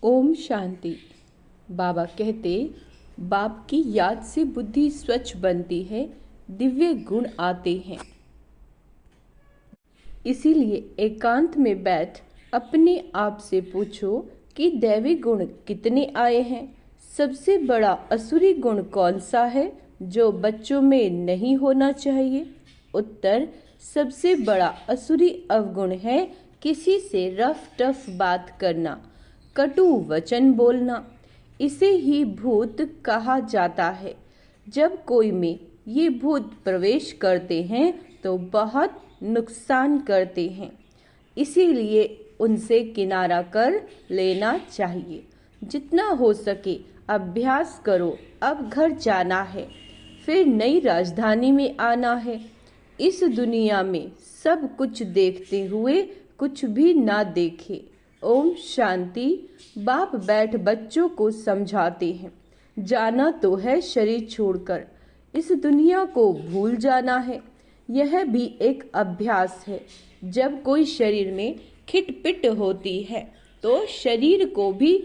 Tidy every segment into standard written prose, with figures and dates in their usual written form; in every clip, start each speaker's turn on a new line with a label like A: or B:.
A: ओम शांति। बाबा कहते, बाप की याद से बुद्धि स्वच्छ बनती है, दिव्य गुण आते हैं। इसीलिए एकांत में बैठ अपने आप से पूछो कि दैवी गुण कितने आए हैं। सबसे बड़ा असुरी गुण कौन सा है जो बच्चों में नहीं होना चाहिए? उत्तर, सबसे बड़ा असुरी अवगुण है किसी से रफ टफ बात करना, कटु वचन बोलना। इसे ही भूत कहा जाता है। जब कोई में ये भूत प्रवेश करते हैं तो बहुत नुकसान करते हैं। इसीलिए उनसे किनारा कर लेना चाहिए। जितना हो सके अभ्यास करो। अब घर जाना है, फिर नई राजधानी में आना है। इस दुनिया में सब कुछ देखते हुए कुछ भी ना देखे। ओम शांति। बाप बैठ बच्चों को समझाते हैं, जाना तो है शरीर छोड़कर, इस दुनिया को भूल जाना है। यह भी एक अभ्यास है। जब कोई शरीर में खिटपिट होती है तो शरीर को भी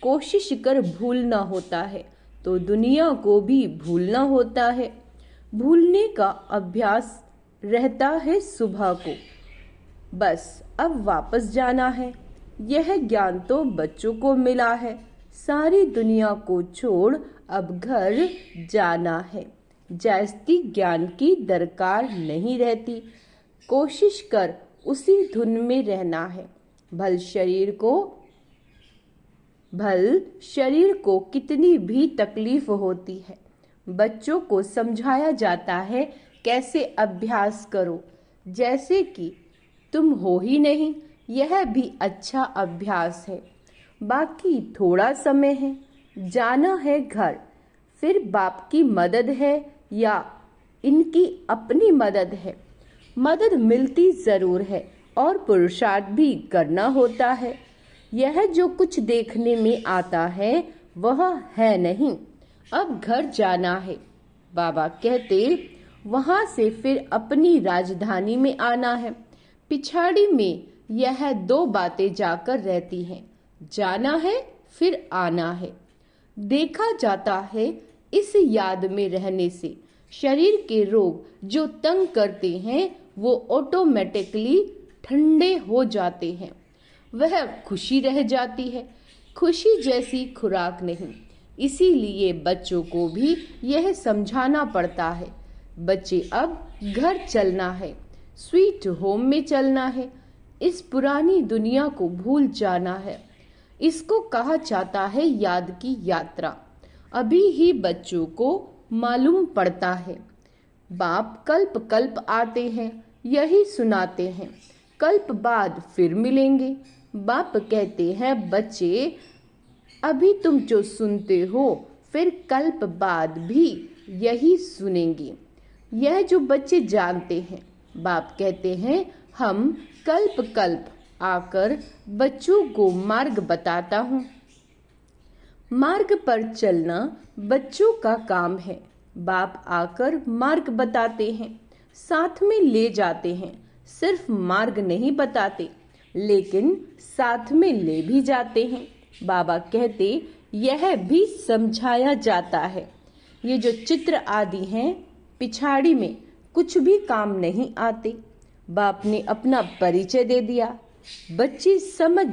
A: कोशिश कर भूलना होता है, तो दुनिया को भी भूलना होता है। भूलने का अभ्यास रहता है सुबह को। बस अब वापस जाना है। यह ज्ञान तो बच्चों को मिला है। सारी दुनिया को छोड़ अब घर जाना है। जास्ती ज्ञान की दरकार नहीं रहती। कोशिश कर उसी धुन में रहना है। भल शरीर को कितनी भी तकलीफ होती है, बच्चों को समझाया जाता है कैसे अभ्यास करो, जैसे कि तुम हो ही नहीं। यह भी अच्छा अभ्यास है। बाकी थोड़ा समय है, जाना है घर। फिर बाप की मदद है या इनकी अपनी मदद है? मदद मिलती जरूर है और पुरुषार्थ भी करना होता है। यह जो कुछ देखने में आता है वह है नहीं। अब घर जाना है। बाबा कहते, वहां से फिर अपनी राजधानी में आना है। पिछाड़ी में यह दो बातें जाकर रहती हैं, जाना है फिर आना है। देखा जाता है इस याद में रहने से शरीर के रोग जो तंग करते हैं वो ऑटोमेटिकली ठंडे हो जाते हैं। वह खुशी रह जाती है। खुशी जैसी खुराक नहीं। इसीलिए बच्चों को भी यह समझाना पड़ता है। बच्चे, अब घर चलना है, स्वीट होम में चलना है। इस पुरानी दुनिया को भूल जाना है। इसको कहा जाता है याद की यात्रा। अभी ही बच्चों को मालूम पड़ता है। बाप कल्प कल्प आते हैं, यही सुनाते हैं, कल्प बाद फिर मिलेंगे। बाप कहते हैं, बच्चे अभी तुम जो सुनते हो फिर कल्प बाद भी यही सुनेंगे। यह जो बच्चे जानते हैं, बाप कहते हैं, हम कल्प कल्प आकर बच्चों को मार्ग बताता हूँ। मार्ग पर चलना बच्चों का काम है। बाप आकर मार्ग बताते हैं, साथ में ले जाते हैं। सिर्फ मार्ग नहीं बताते, लेकिन साथ में ले भी जाते हैं। बाबा कहते, यह भी समझाया जाता है। ये जो चित्र आदि हैं, पिछाड़ी में कुछ भी काम नहीं आते। बाप ने अपना परिचय दे दिया। बच्चे समझ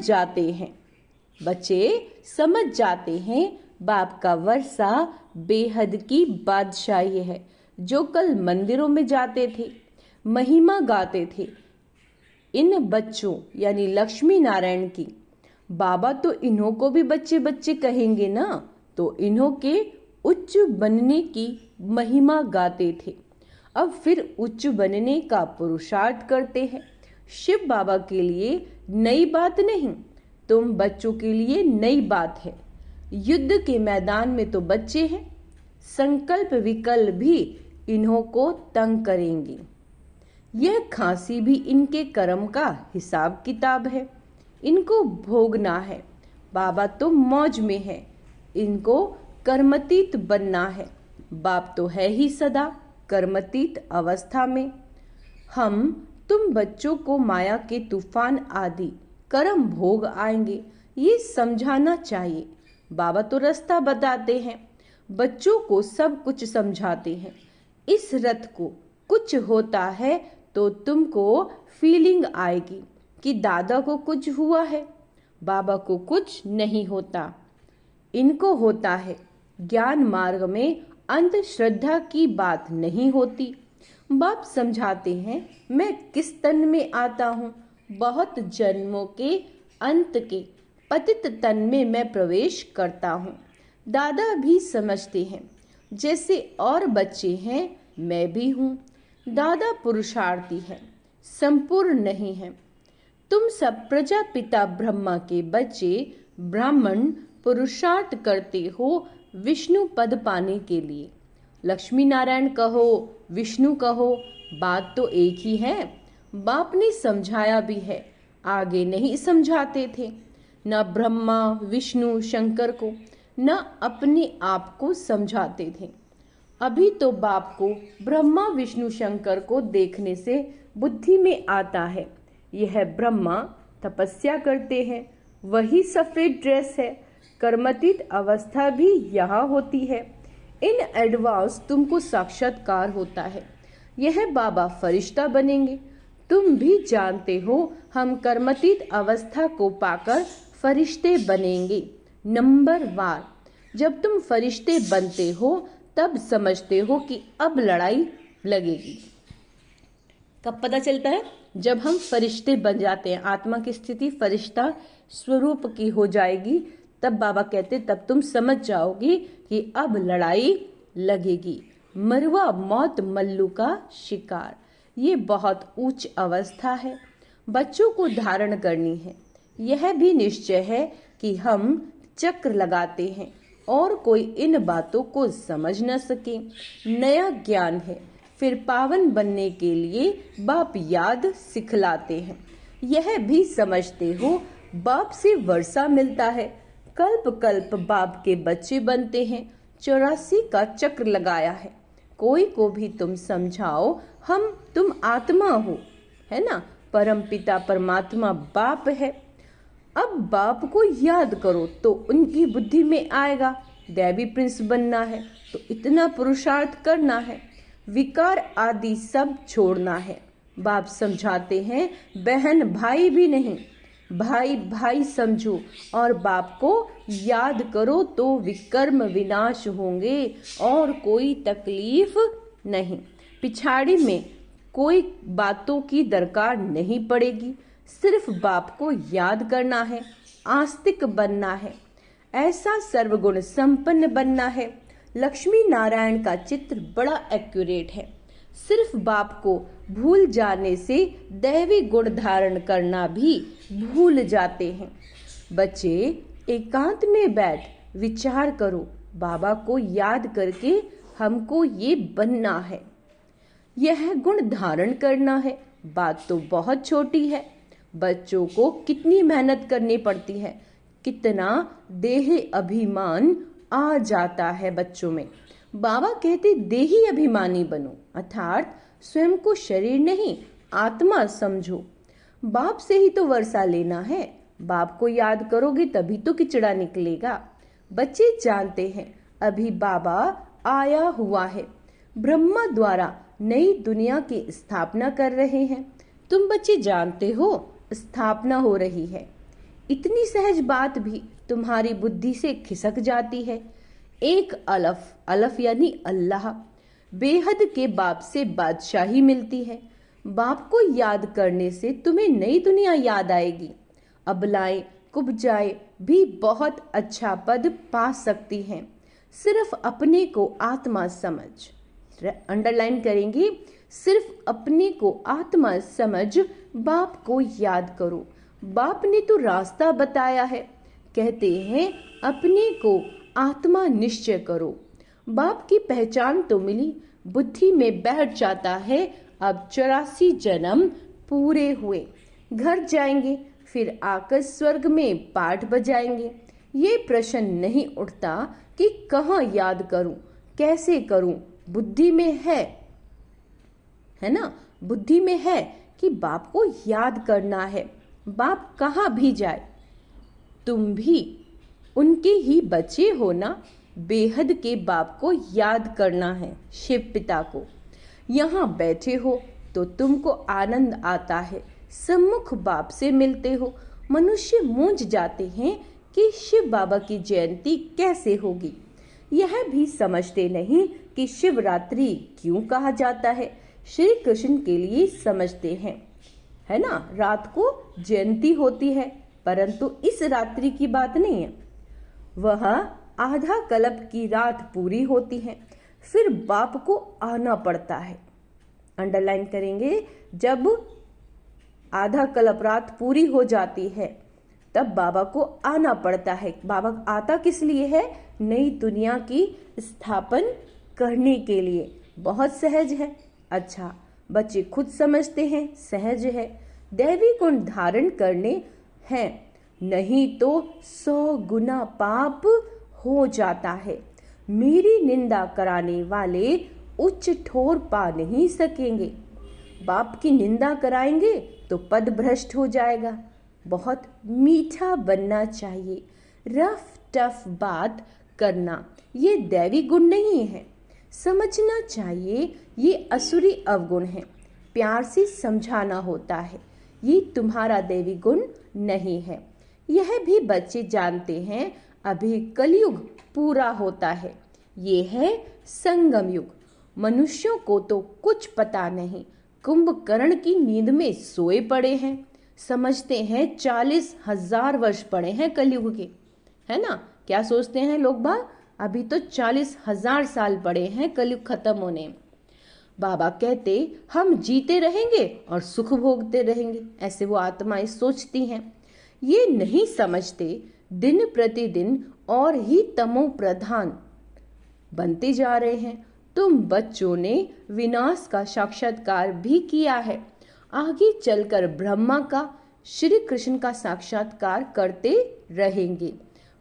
A: जाते हैं बाप का वर्षा बेहद की बादशाही है। जो कल मंदिरों में जाते थे, महिमा गाते थे इन बच्चों यानी लक्ष्मी नारायण की, बाबा तो इन्हों को भी बच्चे बच्चे कहेंगे ना, तो इन्हों के उच्च बनने की महिमा गाते थे। अब फिर उच्च बनने का पुरुषार्थ करते हैं। शिव बाबा के लिए नई बात नहीं, तुम बच्चों के लिए नई बात है। युद्ध के मैदान में तो बच्चे हैं, संकल्प विकल्प भी इन्हों को तंग करेंगे। यह खांसी भी इनके कर्म का हिसाब किताब है, इनको भोगना है। बाबा तो मौज में है, इनको कर्मतीत बनना है। बाप तो है ही सदा कर्मतीत अवस्था में। तुम बच्चों को माया के तूफान आदि कर्म भोग आएंगे। ये समझाना चाहिए। बाबा तो रास्ता बताते हैं, बच्चों को सब कुछ समझाते हैं। इस रथ को कुछ होता है तो तुमको फीलिंग आएगी कि दादा को कुछ हुआ है, बाबा को कुछ नहीं होता, इनको होता है। ज्ञान मार्ग में अंधश्रद्धा की बात नहीं होती। बाप समझाते हैं, मैं किस तन में आता हूँ, बहुत जन्मों के अंत के पतित तन में मैं प्रवेश करता हूँ। दादा भी समझते हैं, जैसे और बच्चे हैं मैं भी हूँ। दादा पुरुषार्थी है, संपूर्ण नहीं है। तुम सब प्रजापिता ब्रह्मा के बच्चे ब्राह्मण पुरुषार्थ करते हो विष्णु पद पाने के लिए। लक्ष्मी नारायण कहो, विष्णु कहो, बात तो एक ही है। बाप ने समझाया भी है, आगे नहीं समझाते थे। न ब्रह्मा विष्णु शंकर को, न अपने आप को समझाते थे। अभी तो बाप को ब्रह्मा विष्णु शंकर को देखने से बुद्धि में आता है, यह ब्रह्मा तपस्या करते हैं, वही सफेद ड्रेस है। कर्मतीत अवस्था भी यहाँ होती है। इन एडवांस तुमको साक्षात्कार होता है, यह बाबा फरिश्ता बनेंगे। तुम भी जानते हो हम कर्मतीत अवस्था को पाकर फरिश्ते बनेंगे। नंबर वार जब तुम फरिश्ते बनते हो तब समझते हो कि अब लड़ाई लगेगी। कब पता चलता है? जब हम फरिश्ते बन जाते हैं, आत्मा की स्थिति फरिश्ता स्वरूप की हो जाएगी, तब बाबा कहते तब तुम समझ जाओगी कि अब लड़ाई लगेगी। मरवा मौत मल्लू का शिकार, ये बहुत ऊंच अवस्था है। बच्चों को धारण करनी है। यह भी निश्चय है कि हम चक्र लगाते हैं और कोई इन बातों को समझ न सके। नया ज्ञान है, फिर पावन बनने के लिए बाप याद सिखलाते हैं। यह भी समझते हो बाप से वर्षा मिलता है, कल्प कल्प बाप के बच्चे बनते हैं। 84 का चक्र लगाया है। कोई को भी तुम समझाओ तुम आत्मा हो, है ना। परम पिता परमात्मा बाप है। अब बाप को याद करो तो उनकी बुद्धि में आएगा दैवी प्रिंस बनना है तो इतना पुरुषार्थ करना है, विकार आदि सब छोड़ना है। बाप समझाते हैं बहन भाई भी नहीं, भाई भाई समझो और बाप को याद करो तो विकर्म विनाश होंगे और कोई तकलीफ नहीं। पिछाड़ी में कोई बातों की दरकार नहीं पड़ेगी, सिर्फ बाप को याद करना है, आस्तिक बनना है, ऐसा सर्वगुण संपन्न बनना है। लक्ष्मी नारायण का चित्र बड़ा एक्यूरेट है। सिर्फ बाप को भूल जाने से दैवी गुण धारण करना भी भूल जाते हैं। बच्चे एकांत में बैठ विचार करो, बाबा को याद करके हमको ये बनना है, यह गुण धारण करना है। बात तो बहुत छोटी है। बच्चों को कितनी मेहनत करनी पड़ती है, कितना देह अभिमान आ जाता है बच्चों में। बाबा कहते देही अभिमानी बनो, अर्थात स्वयं को शरीर नहीं आत्मा समझो। बाप से ही तो वर्षा लेना है, बाप को याद करोगे तभी तो किचड़ा निकलेगा। बच्चे जानते हैं अभी बाबा आया हुआ है, ब्रह्मा द्वारा नई दुनिया की स्थापना कर रहे हैं। तुम बच्चे जानते हो स्थापना हो रही है। इतनी सहज बात भी तुम्हारी बुद्धि से खिसक जाती है। एक अलफ, अलफ यानी अल्लाह, बेहद के बाप से बादशाही मिलती है। बाप को याद करने से तुम्हें नई दुनिया याद आएगी। अबलाएं कुब्जाएं भी बहुत अच्छा पद पा सकती हैं, सिर्फ अपने को आत्मा समझ। अंडरलाइन करेंगे, सिर्फ अपने को आत्मा समझ बाप को याद करो। बाप ने तो रास्ता बताया है, कहते हैं अपने को आत्मा निश्चय करो। बाप की पहचान तो मिली, बुद्धि में बैठ जाता है अब 84 जन्म पूरे हुए। घर जाएंगे, फिर आकर स्वर्ग में पाठ बजाएंगे। ये प्रश्न नहीं उठता कि कहाँ याद करूं, कैसे करूं। बुद्धि में है ना, बुद्धि में है कि बाप को याद करना है। बाप कहाँ भी जाए, तुम भी उनके ही बच्चे हो ना। बेहद के बाप को याद करना है, शिव पिता को। यहाँ बैठे हो तो तुमको आनंद आता है, सम्मुख बाप से मिलते हो। मनुष्य मूंझ जाते हैं कि शिव बाबा की जयंती कैसे होगी। यह भी समझते नहीं कि शिवरात्रि क्यों कहा जाता है। श्री कृष्ण के लिए समझते हैं, है ना, रात को जयंती होती है, परंतु इस रात्रि की बात नहीं है। वह आधा कल्प की रात पूरी होती है, फिर बाप को आना पड़ता है। अंडरलाइन करेंगे, जब आधा कल्प रात पूरी हो जाती है तब बाबा को आना पड़ता है। बाबा आता किस लिए है? नई दुनिया की स्थापन करने के लिए। बहुत सहज है। अच्छा, बच्चे खुद समझते हैं, सहज है। दैवी गुण धारण करने हैं, नहीं तो 100 गुना पाप हो जाता है। मेरी निंदा कराने वाले उच्च ठोर पा नहीं सकेंगे। बाप की निंदा कराएंगे तो पद भ्रष्ट हो जाएगा। बहुत मीठा बनना चाहिए, रफ टफ बात करना ये दैवी गुण नहीं है। समझना चाहिए ये असुरी अवगुण है। प्यार से समझाना होता है, ये तुम्हारा दैवी गुण नहीं है। यह भी बच्चे जानते हैं। अभी कलयुग पूरा होता है, ये है संगम युग। मनुष्यों को तो कुछ पता नहीं, कुंभकर्ण की नींद में सोए पड़े हैं। समझते हैं 40,000 वर्ष पड़े हैं कलयुग के, है ना। क्या सोचते हैं लोग बाग? अभी तो 40,000 साल पड़े हैं कलयुग खत्म होने। बाबा कहते हम जीते रहेंगे और सुख भोगते रहेंगे, ऐसे वो आत्माएं सोचती हैं। ये नहीं समझते दिन प्रतिदिन और ही तमो प्रधान बनते जा रहे हैं। तुम बच्चों ने विनाश का साक्षात्कार भी किया है। आगे चलकर ब्रह्मा का, श्री कृष्ण का साक्षात्कार करते रहेंगे।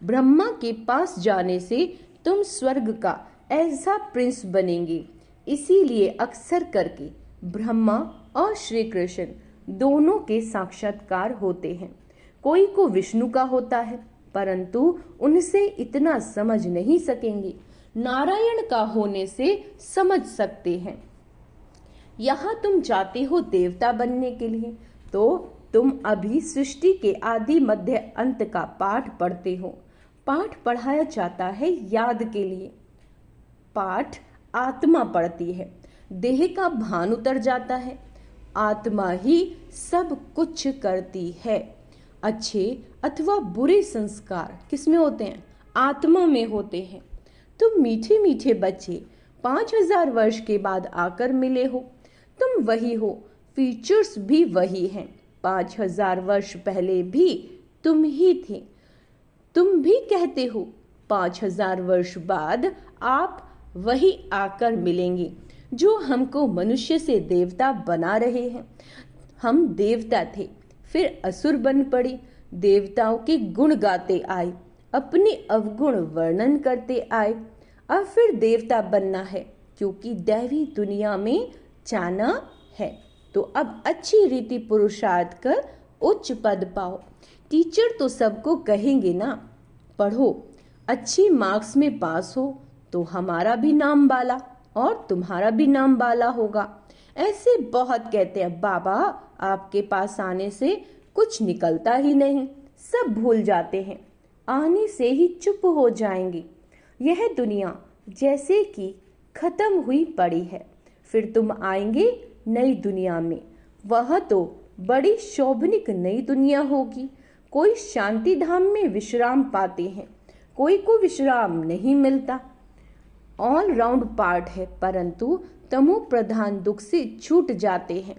A: ब्रह्मा के पास जाने से तुम स्वर्ग का ऐसा प्रिंस बनेंगे। इसीलिए अक्सर करके ब्रह्मा और श्री कृष्ण दोनों के साक्षात्कार होते हैं। कोई को विष्णु का होता है, परंतु उनसे इतना समझ नहीं सकेंगे। नारायण का होने से समझ सकते हैं। यहाँ तुम जाते हो देवता बनने के लिए, तो तुम अभी सृष्टि के आदि मध्य अंत का पाठ पढ़ते हो। पाठ पढ़ाया जाता है याद के लिए। पाठ आत्मा पढ़ती है, देह का भान उतर जाता है। आत्मा ही सब कुछ करती है। अच्छे अथवा बुरे संस्कार किसमें होते हैं? आत्मा में होते हैं। तुम मीठे मीठे बच्चे 5,000 वर्ष के बाद आकर मिले हो। तुम वही हो, फीचर्स भी वही हैं। 5,000 वर्ष पहले भी तुम ही थे। तुम भी कहते हो 5,000 वर्ष बाद आप वही आकर मिलेंगे जो हमको मनुष्य से देवता बना रहे हैं। हम देवता थे, फिर असुर बन पड़े। देवताओं के गुण गाते आए, अपने अवगुण वर्णन करते आए। अब फिर देवता बनना है, क्योंकि दैवी दुनिया में जाना है। तो अब अच्छी रीति पुरुषार्थ कर उच्च पद पाओ। टीचर तो सबको कहेंगे ना, पढ़ो, अच्छी मार्क्स में पास हो तो हमारा भी नाम बाला और तुम्हारा भी नाम बाला होगा। ऐसे बहुत कहते हैं, बाबा आपके पास आने से कुछ निकलता ही नहीं, सब भूल जाते हैं, आने से ही चुप हो जाएंगे। यह दुनिया जैसे कि खत्म हुई पड़ी है, फिर तुम आएंगे नई दुनिया में। वह तो बड़ी शोभनिक नई दुनिया होगी। कोई शांति धाम में विश्राम पाते हैं, कोई को विश्राम नहीं मिलता। ऑल राउंड पार्ट है, परंतु तमो प्रधान दुख से छूट जाते हैं।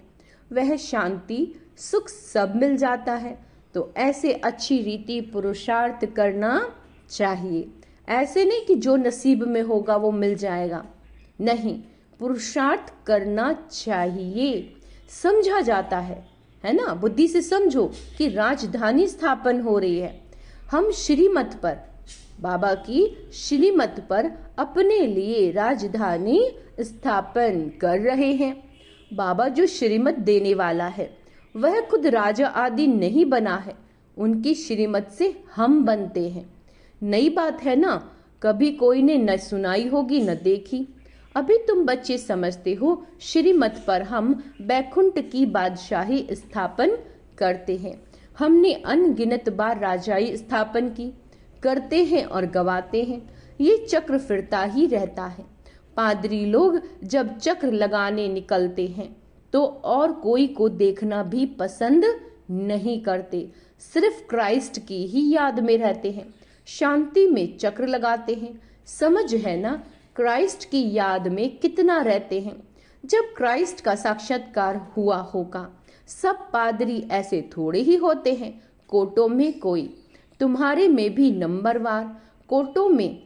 A: वह शांति सुख सब मिल जाता है। तो ऐसे अच्छी रीति पुरुषार्थ करना चाहिए। ऐसे नहीं कि जो नसीब में होगा वो मिल जाएगा, नहीं, पुरुषार्थ करना चाहिए। समझा जाता है ना, बुद्धि से समझो कि राजधानी स्थापन हो रही है। हम श्रीमत पर, बाबा की श्रीमत पर अपने लिए राजधानी स्थापन कर रहे हैं। बाबा जो श्रीमत देने वाला है वह खुद राजा आदि नहीं बना है, उनकी श्रीमत से हम बनते हैं। नई बात है ना, कभी कोई ने न सुनाई होगी न देखी। अभी तुम बच्चे समझते हो, श्रीमत पर हम बैकुंठ की बादशाही स्थापन करते हैं। हमने अनगिनत बार राजाई स्थापन की, करते हैं और गवाते हैं। ये चक्र फिरता ही रहता है। पादरी लोग जब चक्र लगाने निकलते हैं तो और कोई को देखना भी पसंद नहीं करते, सिर्फ क्राइस्ट की ही याद में रहते हैं, शांति में चक्र लगाते हैं। समझ है ना, क्राइस्ट की याद में कितना रहते हैं। जब क्राइस्ट का साक्षात्कार हुआ होगा, सब पादरी ऐसे थोड़े ही होते हैं। कोटों में कोई, तुम्हारे में भी नंबरवार कोटों में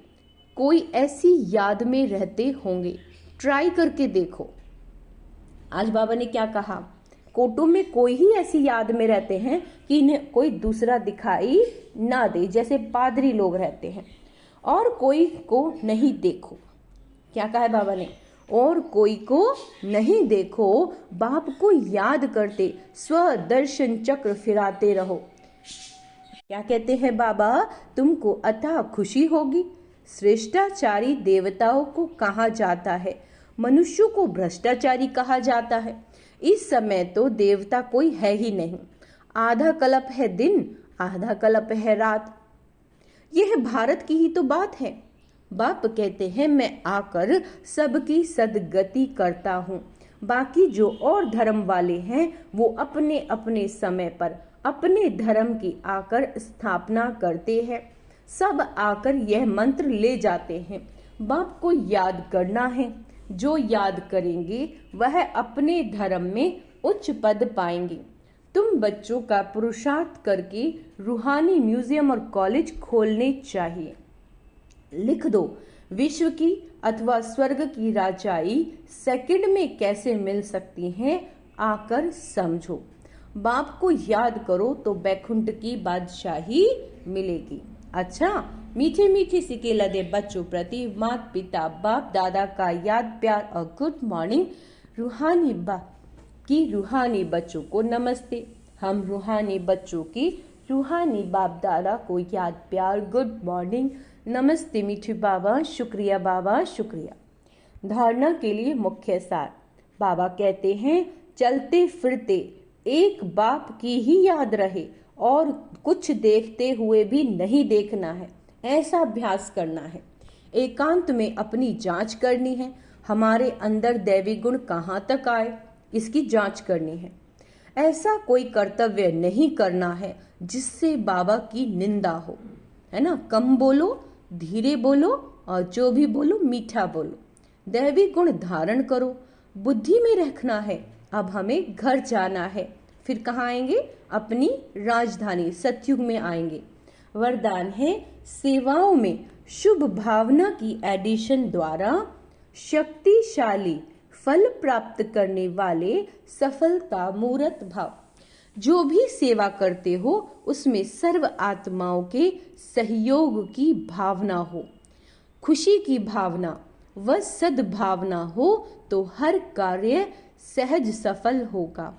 A: कोई ऐसी याद में रहते होंगे। ट्राई करके देखो। आज बाबा ने क्या कहा, कोटों में कोई ही ऐसी याद में रहते हैं कि इन्हें कोई दूसरा दिखाई ना दे, जैसे पादरी लोग रहते हैं। और कोई को नहीं देखो, क्या कहा है बाबा ने, और कोई को नहीं देखो, बाप को याद करते स्वदर्शन चक्र फिराते रहो। क्या कहते हैं बाबा, तुमको अतः खुशी होगी। श्रेष्ठाचारी देवताओं को कहा जाता है, मनुष्यों को भ्रष्टाचारी कहा जाता है। इस समय तो देवता कोई है ही नहीं। आधा कल्प है दिन, आधा कल्प है रात। यह भारत की ही तो बात है। बाप कहते हैं, मैं आकर सबकी सदगति करता हूँ। बाकी जो और धर्म वाले हैं वो अपने अपने समय पर अपने धर्म की आकर स्थापना करते हैं। सब आकर यह मंत्र ले जाते हैं। बाप को याद करना है। जो याद करेंगे वह अपने धर्म में उच्च पद पाएंगे। तुम बच्चों का पुरुषार्थ करके रूहानी म्यूजियम और कॉलेज खोलने चाहिए। लिख दो, विश्व की अथवा स्वर्ग की राजाई सेकंड में कैसे मिल सकती है, आकर समझो। बाप को याद करो तो बैकुंठ की बादशाही मिलेगी। अच्छा, मीठे मीठे सिके लदे बच्चों प्रति माता पिता बाप दादा का याद प्यार और गुड मॉर्निंग। रूहानी बच्चों को नमस्ते। हम रूहानी बच्चों की रूहानी बाप दादा को याद प्यार गुड मॉर्निंग नमस्ते। मीठे बाबा, शुक्रिया बाबा, शुक्रिया। धारणा के लिए मुख्य सार। बाबा कहते हैं, चलते फिरते एक बाप की ही याद रहे और कुछ देखते हुए भी नहीं देखना है, ऐसा अभ्यास करना है। एकांत में अपनी जांच करनी है। हमारे अंदर दैवी गुण कहाँ तक आए, इसकी जांच करनी है। ऐसा कोई कर्तव्य नहीं करना है जिससे बाबा की निंदा हो, है ना। कम बोलो, धीरे बोलो और जो भी बोलो मीठा बोलो। दैवी गुण धारण करो, बुद्धि में रखना है। अब हमें घर जाना है, फिर कहाँ आएंगे, अपनी राजधानी सतयुग में आएंगे। वरदान है, सेवाओं में शुभ भावना की एडिशन द्वारा शक्तिशाली फल प्राप्त करने वाले सफलता मूर्त भाव। जो भी सेवा करते हो उसमें सर्व आत्माओं के सहयोग की भावना हो, खुशी की भावना व सद्भावना हो तो हर कार्य सहज सफल होगा।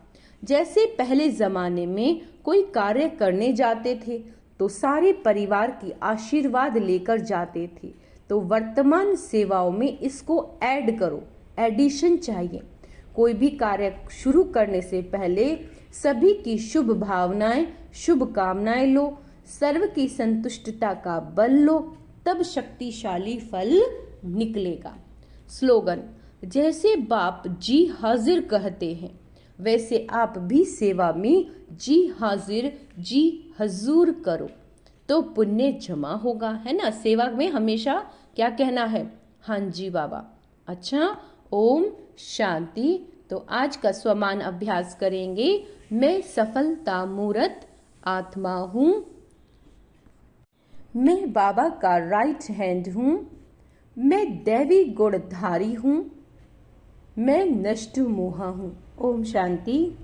A: जैसे पहले जमाने में कोई कार्य करने जाते थे तो सारे परिवार की आशीर्वाद लेकर जाते थे, तो वर्तमान सेवाओं में इसको ऐड करो, एडिशन चाहिए। कोई भी कार्य शुरू करने से पहले सभी की शुभ भावनाएं, शुभ कामनाएं लो, सर्व की संतुष्टता का बल लो, तब शक्तिशाली फल निकलेगा। स्लोगन, जैसे बाप जी हाजिर कहते हैं वैसे आप भी सेवा में जी हाजिर जी हजूर करो तो पुण्य जमा होगा, है ना। सेवा में हमेशा क्या कहना है, हाँ जी बाबा। अच्छा, ओम शांति। तो आज का स्वमान अभ्यास करेंगे। मैं सफलता मूर्त आत्मा हूँ, मैं बाबा का राइट हैंड हूँ, मैं दैवी गुणधारी हूँ, मैं नष्ट मोहा हूँ। ओम शांति।